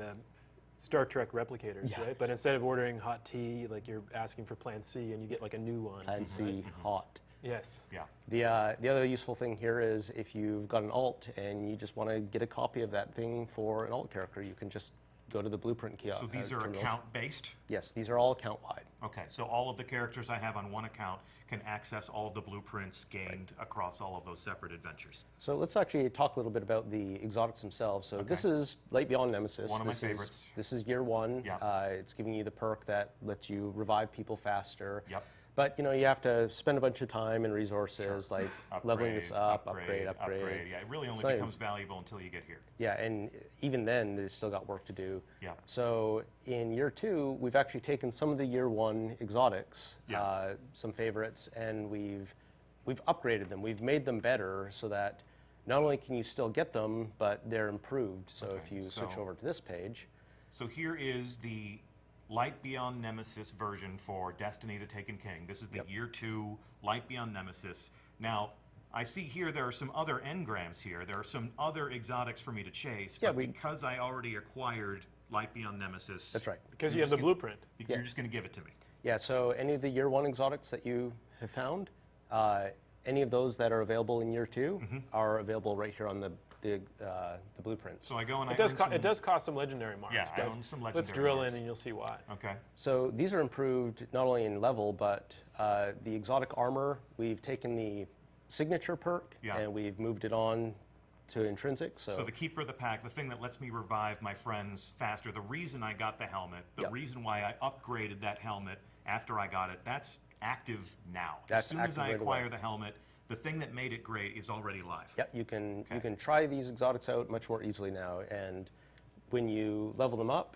Star Trek replicators, Yeah. right? But instead of ordering hot tea, like you're asking for Plan C and you get like a new one. And see hot. Yes. Yeah. The other useful thing here is if you've got an alt and you just want to get a copy of that thing for an alt character, you can just go to the blueprint kiosk. So these are terminals. account-based? Yes, these are all account-wide. Okay, so all of the characters I have on one account can access all of the blueprints gained across all of those separate adventures. So let's actually talk a little bit about the exotics themselves. So this is Light Beyond Nemesis. One of my This favorites. This is year 1. Yeah. It's giving you the perk that lets you revive people faster. Yep. But you have to spend a bunch of time and resources like leveling this up, upgrade. Yeah, it really only So- becomes valuable until you get here. Yeah, and even then, there's still got work to do. Yeah. So in year 2, we've actually taken some of the year 1 exotics, Yeah. some favorites, and we've upgraded them. We've made them better so that not only can you still get them, but they're improved. So if you switch so- over to this page, So here is the Light Beyond Nemesis version for Destiny the Taken King. This is the year 2 Light Beyond Nemesis. Now, I see here there are some other engrams here. There are some other exotics for me to chase, Yeah, but because I already acquired Light Beyond Nemesis... that's right. Because You're you have just the gonna- blueprint. You're just going to give it to me. Yeah, so any of the year 1 exotics that you have found, any of those that are available in year 2 are available right here on the blueprint. So I go and It I does, earn some... it does cost some legendary marks. Yeah, I but own some let's legendary drill marks. in and you'll see why. Okay. So these are improved not only in level, but the exotic armor, we've taken the signature perk Yeah. and we've moved it on to intrinsic. So the Keeper of the Pack, the thing that lets me revive my friends faster, the reason I got the helmet, the Yep. reason why I upgraded that helmet after I got it, that's active now. That's as soon as active I right acquire away. the helmet, the thing that made it great is already live. Yeah, you can try these exotics out much more easily now, and when you level them up,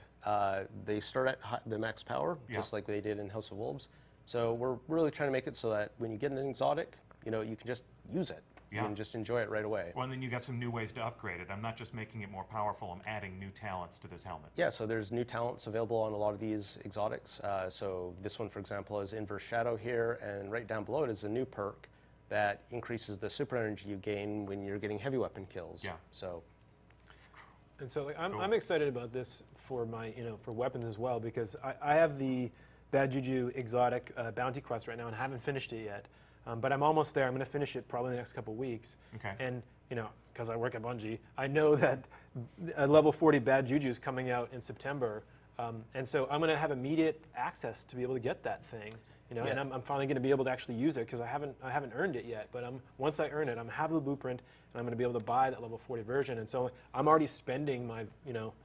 they start at the max power, just like they did in House of Wolves, So we're really trying to make it so that when you get an exotic, you know, you can just use it. You can just enjoy it right away. Well, and then you got some new ways to upgrade it. I'm not just making it more powerful, I'm adding new talents to this helmet. Yeah, so there's new talents available on a lot of these exotics. So this one, for example, is Inverse Shadow here, and right down below it is a new perk that increases the super energy you gain when you're getting heavy weapon kills. Yeah. So. And so like, I'm excited about this for my, for weapons as well, because I have the Bad Juju exotic bounty quest right now and haven't finished it yet. But I'm almost there. I'm going to finish it probably in the next couple weeks. Okay. And, because I work at Bungie, I know that a level 40 Bad Juju is coming out in September. And so I'm going to have immediate access to be able to get that thing. And I'm finally going to be able to actually use it because I haven't earned it yet. But once I earn it, I'm have the blueprint and I'm going to be able to buy that level 40 version. And so I'm already spending my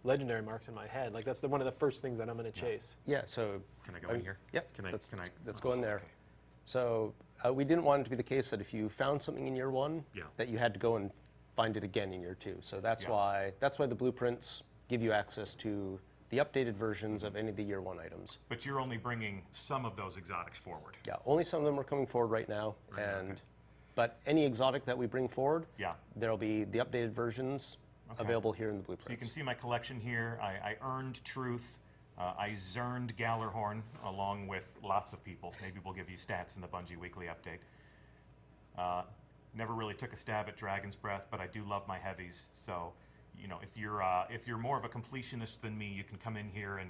legendary marks in my head. Like that's one of the first things that I'm going to chase. Yeah. So can I go in here? Yep. Can I? Let's go in there. Okay. So we didn't want it to be the case that if you found something in year 1, that you had to go and find it again in year 2. So that's why the blueprints give you access to the updated versions of any of the year 1 items. But you're only bringing some of those exotics forward. Yeah, only some of them are coming forward right now. But any exotic that we bring forward, there'll be the updated versions available here in the blueprints. So you can see my collection here. I earned Truth. I zerned Gallarhorn along with lots of people. Maybe we'll give you stats in the Bungie Weekly Update. Never really took a stab at Dragon's Breath, but I do love my heavies. So, if you're more of a completionist than me, you can come in here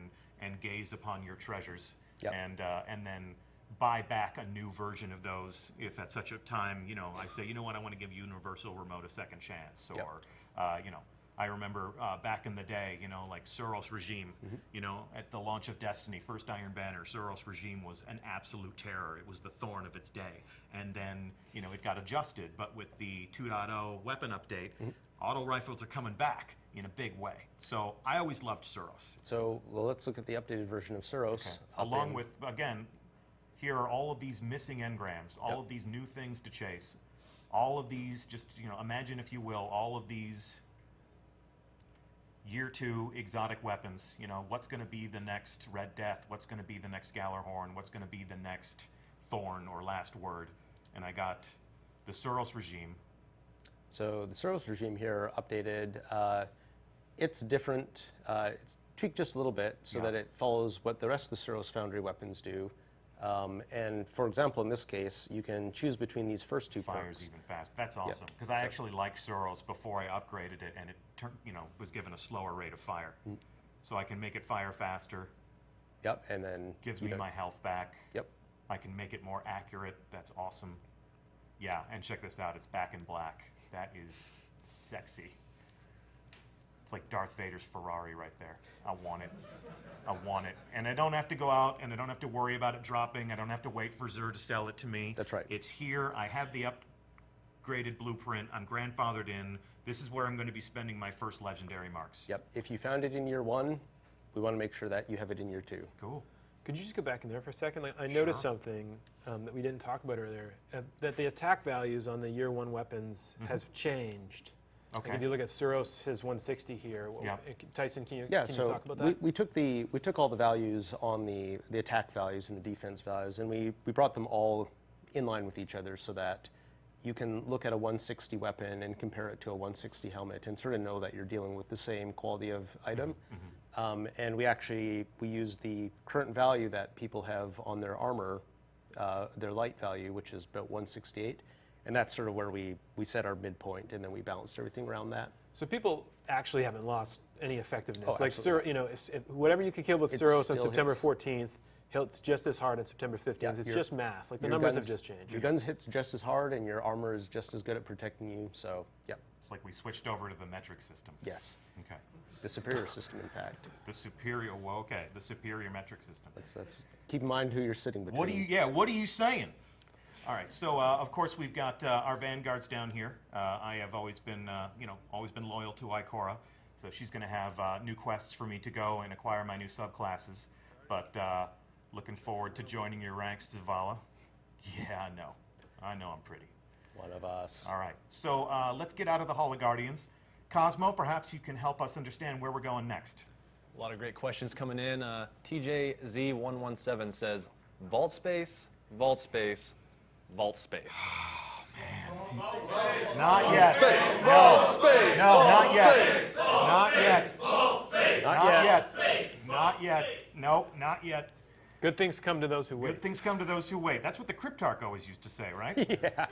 and gaze upon your treasures, and then buy back a new version of those if at such a time I say, what, I want to give Universal Remote a second chance, or I remember back in the day, like Suros Regime, at the launch of Destiny, first Iron Banner, Suros Regime was an absolute terror. It was the thorn of its day. And then, it got adjusted. But with the 2.0 weapon update, auto rifles are coming back in a big way. So I always loved Suros. So, let's look at the updated version of Suros. Okay. Along with, again, here are all of these missing engrams, all of these new things to chase, all of these, just, imagine, if you will, all of these Year 2 exotic weapons. What's going to be the next Red Death? What's going to be the next Gallarhorn? What's going to be the next Thorn or Last Word? And I got the Suros Regime. So the Suros Regime here updated. It's different. It's tweaked just a little bit so that it follows what the rest of the Suros Foundry weapons do. And for example, in this case, you can choose between these first two Fires perks. even fast. That's awesome because I actually liked Suros before I upgraded it, and it was given a slower rate of fire, so I can make it fire faster. Yep, and then gives me my health back. Yep, I can make it more accurate. That's awesome. Yeah, and check this out. It's back in black. That is sexy. It's like Darth Vader's Ferrari right there. I want it. I want it. And I don't have to go out and I don't have to worry about it dropping. I don't have to wait for Xur to sell it to me. That's right. It's here. I have the upgraded blueprint. I'm grandfathered in. This is where I'm going to be spending my first legendary marks. Yep. If you found it in year 1, we want to make sure that you have it in year 2. Cool. Could you just go back in there for a second? Like, I noticed something that we didn't talk about earlier, that the attack values on the year 1 weapons has changed. Okay. Like if you look at Suros, his 160 here. Tyson, can you talk about that? We took all the values on the attack values and the defense values, and we brought them all in line with each other so that you can look at a 160 weapon and compare it to a 160 helmet and sort of know that you're dealing with the same quality of item. And we use the current value that people have on their armor, their light value, which is about 168. And that's sort of where we set our midpoint, and then we balanced everything around that. So people actually haven't lost any effectiveness. Oh, like whatever you can kill with Suros on September 14th, it's just as hard on September 15th. Yeah, it's just math. Like the numbers have just changed. Your guns hit just as hard, and your armor is just as good at protecting you. So, yep. It's like we switched over to the metric system. Yes. Okay. The superior system, in fact. The superior. Well, okay. The superior metric system. That's keep in mind who you're sitting between. What are you saying? All right, so of course we've got our vanguards down here. I have always been, loyal to Ikora, so she's going to have new quests for me to go and acquire my new subclasses. But looking forward to joining your ranks, Zavala. Yeah, I know I'm pretty. One of us. All right, so let's get out of the Hall of Guardians. Cosmo, perhaps you can help us understand where we're going next. A lot of great questions coming in. TJZ117 says, vault space, vault space, vault space. Not yet. Space, No. vault space, No, vault not yet. space. Not yet. Not yet. Space. Not yet. Nope, not yet. Good things come to those who wait. Good things come to those who wait. That's what the Cryptarch always used to say, right? Yeah.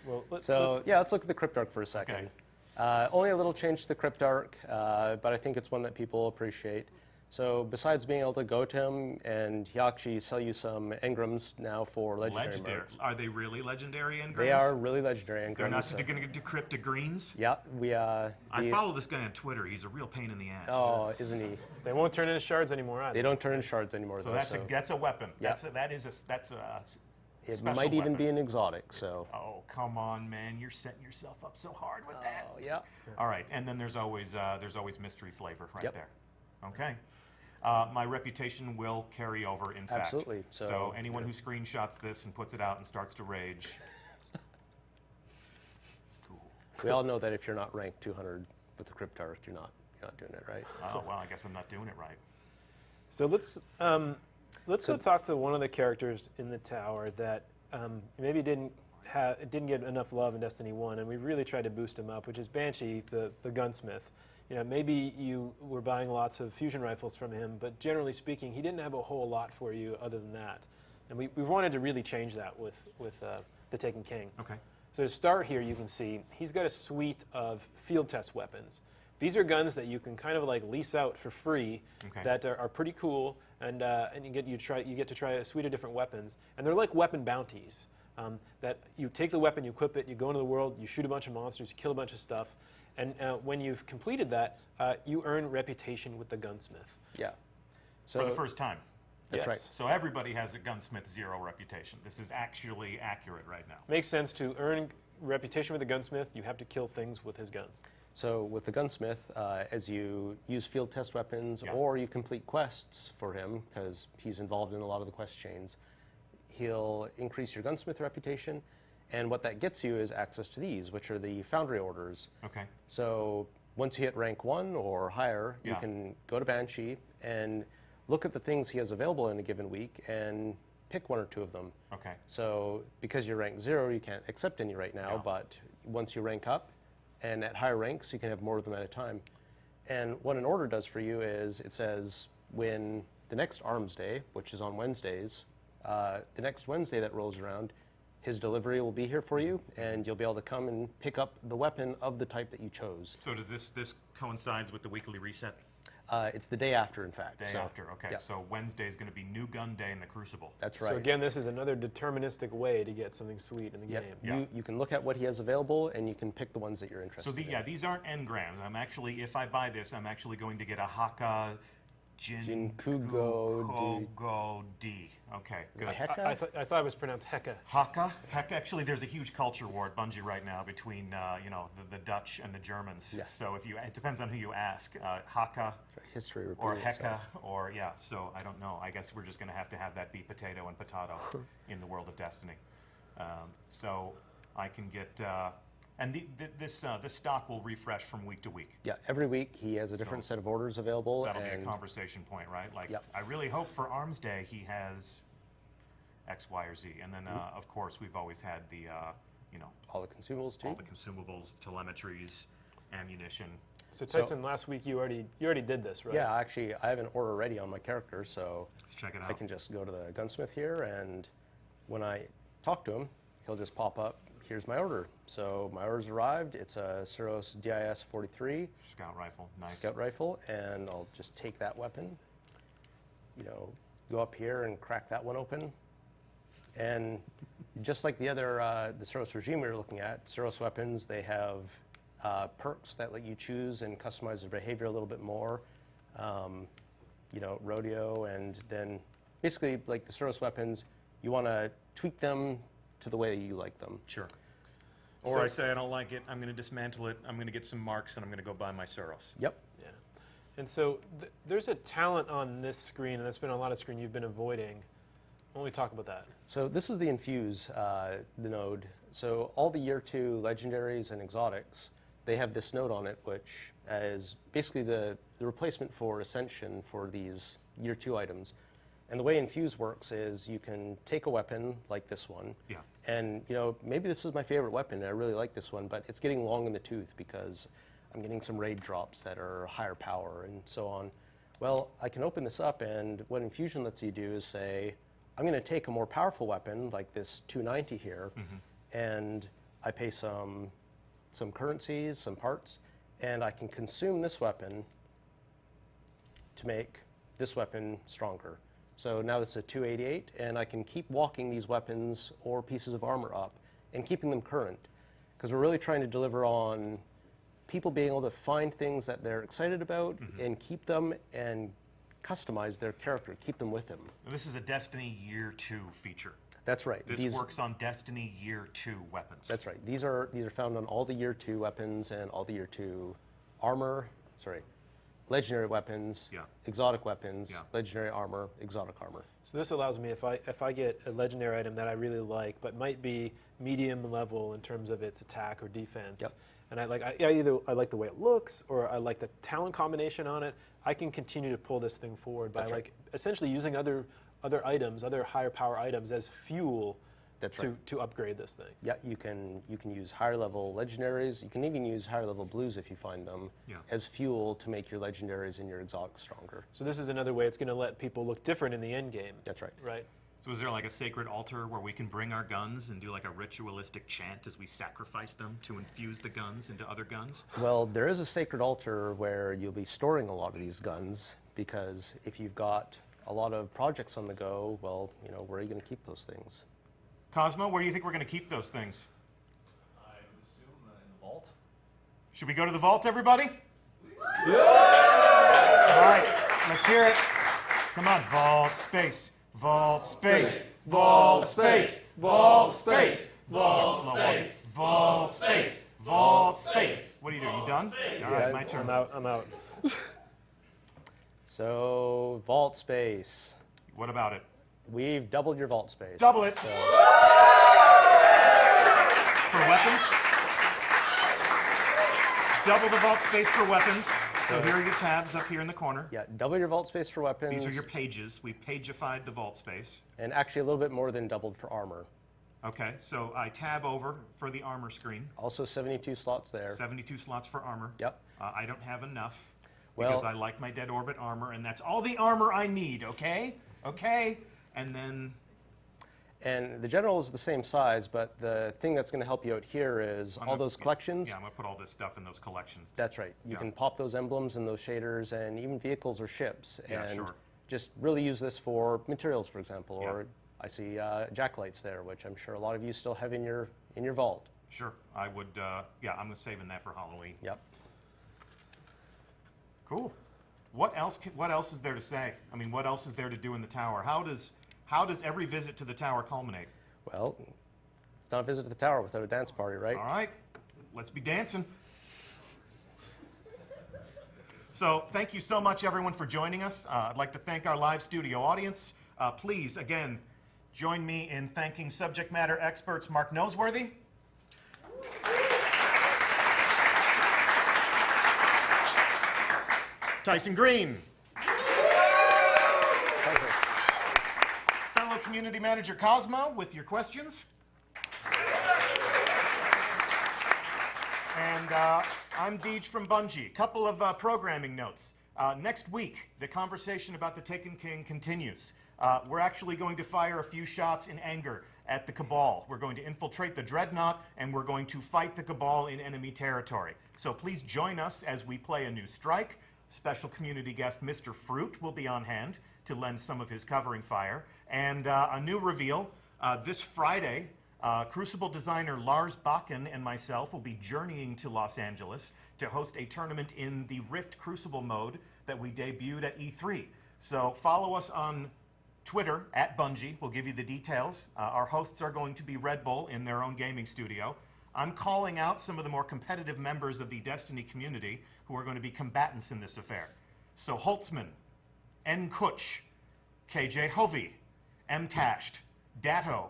Well, Let's look at the Cryptarch for a second. Okay. Only a little change to the Cryptarch, but I think it's one that people appreciate. So besides being able to go to him, and he'll actually sell you some engrams now for legendary modes. Are they really legendary engrams? They are really legendary engrams. They're not going to decrypt to greens? Yeah, I follow this guy on Twitter. He's a real pain in the ass. Oh, isn't he? They won't turn into shards anymore either. They don't turn into shards anymore. So that's a weapon. Yeah. That's a It special might even weapon. be an exotic. So. Oh, come on, man! You're setting yourself up so hard with that. Oh yeah. All right, and then there's always mystery flavor right Yep. there. Okay. My reputation will carry over, in fact. Absolutely. So anyone who screenshots this and puts it out and starts to rage, it's cool. We all know that if you're not ranked 200 with the Cryptarch, you're not doing it right. Oh, well, I guess I'm not doing it right. So let's go talk to one of the characters in the tower that maybe didn't get enough love in Destiny 1, and we really tried to boost him up, which is Banshee, the gunsmith. You know, maybe you were buying lots of fusion rifles from him, but generally speaking, he didn't have a whole lot for you other than that. And we wanted to really change that with the Taken King. Okay. So to start here, you can see he's got a suite of field test weapons. These are guns that you can kind of like lease out for free, that are pretty cool, and you get to try a suite of different weapons, and they're like weapon bounties. That you take the weapon, you equip it, you go into the world, you shoot a bunch of monsters, you kill a bunch of stuff, and when you've completed that, you earn reputation with the gunsmith. Yeah. For the first time. That's Yes. right. So everybody has a gunsmith 0 reputation. This is actually accurate right now. Makes sense. To earn reputation with the gunsmith, you have to kill things with his guns. So with the gunsmith, as you use field test weapons or you complete quests for him, because he's involved in a lot of the quest chains, he'll increase your gunsmith reputation. And what that gets you is access to these, which are the foundry orders. Okay. So once you hit rank 1 or higher, you can go to Banshee and look at the things he has available in a given week and pick 1 or 2 of them. Okay. So because you're rank 0, you can't accept any right now, but once you rank up, and at higher ranks, you can have more of them at a time. And what an order does for you is it says when the next Arms Day, which is on Wednesdays, the next Wednesday that rolls around, his delivery will be here for you, and you'll be able to come and pick up the weapon of the type that you chose. So does this coincides with the weekly reset? It's the day after, in fact. Day after, okay. Yeah. So Wednesday is going to be New Gun Day in the Crucible. That's right. So again, this is another deterministic way to get something sweet in the game. Yeah. You can look at what he has available, and you can pick the ones that you're interested in. These aren't engrams. I'm actually, if I buy this, I'm actually going to get a Haka Jinkugo D. Okay, good. Heka? I thought it was pronounced Heka. Haka? Heka. Actually, there's a huge culture war at Bungie right now between the Dutch and the Germans. Yeah. So it depends on who you ask. Haka History or repeating Heka itself. or So I don't know. I guess we're just going to have that be potato and potato in the world of Destiny. So I can get. And this stock will refresh from week to week. Yeah, every week he has a different set of orders available. That'll be a conversation point, right? Like, I really hope for Arms Day he has X, Y, or Z. And then, of course, we've always had the, all the consumables too. all the consumables, telemetries, ammunition. So Tyson, last week you already did this, right? Yeah, actually, I have an order ready on my character, so Let's check it out. I can just go to the gunsmith here, and when I talk to him, he'll just pop up. Here's my order. So my order's arrived. It's a Suros DIS 43 Scout rifle, nice. scout rifle, and I'll just take that weapon. Go up here and crack that one open, and just like the other the Suros regime we were looking at, Suros weapons, they have perks that let you choose and customize their behavior a little bit more. Rodeo, and then basically like the Suros weapons, you want to tweak them to the way you like them. Sure. Or I say I don't like it, I'm going to dismantle it, I'm going to get some marks, and I'm going to go buy my Suros. Yep. Yeah. And so there's a talent on this screen, and there's been a lot of screen you've been avoiding. Why don't we talk about that? So this is the Infuse, the node. So all the Year 2 legendaries and exotics, they have this node on it, which is basically the replacement for Ascension for these Year 2 items. And the way Infuse works is you can take a weapon like this one, and maybe this is my favorite weapon, and I really like this one, but it's getting long in the tooth because I'm getting some raid drops that are higher power and so on. Well, I can open this up, and what Infusion lets you do is say, I'm going to take a more powerful weapon like this 290 here, and I pay some currencies, some parts, and I can consume this weapon to make this weapon stronger. So now this is a 288, and I can keep walking these weapons or pieces of armor up and keeping them current, because we're really trying to deliver on people being able to find things that they're excited about and keep them and customize their character, keep them with them. This is a Destiny Year 2 feature. That's right. This works on Destiny Year 2 weapons. That's right. These are found on all the Year 2 weapons and all the Year 2 armor, legendary weapons, exotic weapons, legendary armor, exotic armor. So this allows me, if I get a legendary item that I really like, but might be medium level in terms of its attack or defense, and I like the way it looks, or I like the talent combination on it, I can continue to pull this thing forward by essentially using other items, other higher power items as fuel to upgrade this thing. Yeah, you can use higher level legendaries. You can even use higher level blues if you find them as fuel to make your legendaries and your exotics stronger. So this is another way it's going to let people look different in the end game. That's right. Right. So is there like a sacred altar where we can bring our guns and do like a ritualistic chant as we sacrifice them to infuse the guns into other guns? Well, there is a sacred altar where you'll be storing a lot of these guns, because if you've got a lot of projects on the go, well, where are you going to keep those things? Cosmo, where do you think we're going to keep those things? I would assume in the vault. Should we go to the vault, everybody? Yeah! All right, let's hear it. Come on, vault space. Vault space, vault space, vault space, vault space, vault space, vault space. What are you doing? You done? All right, my turn. I'm out. So, vault space. What about it? We've doubled your vault space. Double it. For weapons? Double the vault space for weapons. So here are your tabs up here in the corner. Yeah, double your vault space for weapons. These are your pages. We've pageified the vault space. And actually a little bit more than doubled for armor. Okay, so I tab over for the armor screen. Also 72 slots there. 72 slots for armor. Yep. I don't have enough because I like my dead orbit armor, and that's all the armor I need, okay? Okay? And then... And the general is the same size, but the thing that's going to help you out here is all those collections. Yeah, I'm going to put all this stuff in those collections. That's right. You can pop those emblems and those shaders and even vehicles or ships. Yeah, and sure. just really use this for materials, for example. Or I see jacklights there, which I'm sure a lot of you still have in your vault. Sure. I would, I'm saving that for Halloween. Yep. Cool. What else is there to say? I mean, what else is there to do in the tower? How does every visit to the tower culminate? Well, it's not a visit to the tower without a dance party, right? All right, let's be dancing. So thank you so much, everyone, for joining us. I'd like to thank our live studio audience. Please, again, join me in thanking subject matter experts Mark Noseworthy, Tyson Green, fellow community manager Cosmo with your questions. And I'm Deej from Bungie. Couple of programming notes. Next week, the conversation about the Taken King continues. We're actually going to fire a few shots in anger at the Cabal. We're going to infiltrate the Dreadnought, and we're going to fight the Cabal in enemy territory. So please join us as we play a new strike. Special community guest Mr. Fruit will be on hand to lend some of his covering fire. And a new reveal, this Friday, Crucible designer Lars Bakken and myself will be journeying to Los Angeles to host a tournament in the Rift Crucible mode that we debuted at E3. So follow us on Twitter at Bungie. We'll give you the details. Our hosts are going to be Red Bull in their own gaming studio. I'm calling out some of the more competitive members of the Destiny community who are going to be combatants in this affair. So Holtzman, N. Kutch, KJ Hovey, M. Tasht, Datto,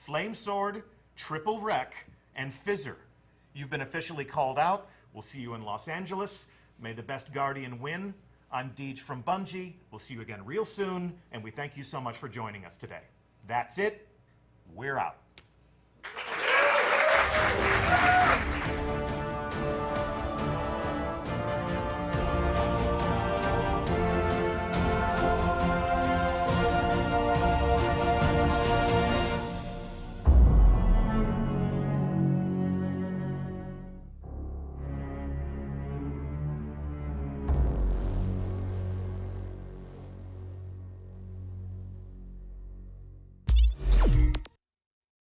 Flamesword, Triple Wreck, and Fizzer. You've been officially called out. We'll see you in Los Angeles. May the best Guardian win. I'm Deej from Bungie. We'll see you again real soon, and we thank you so much for joining us today. That's it. We're out.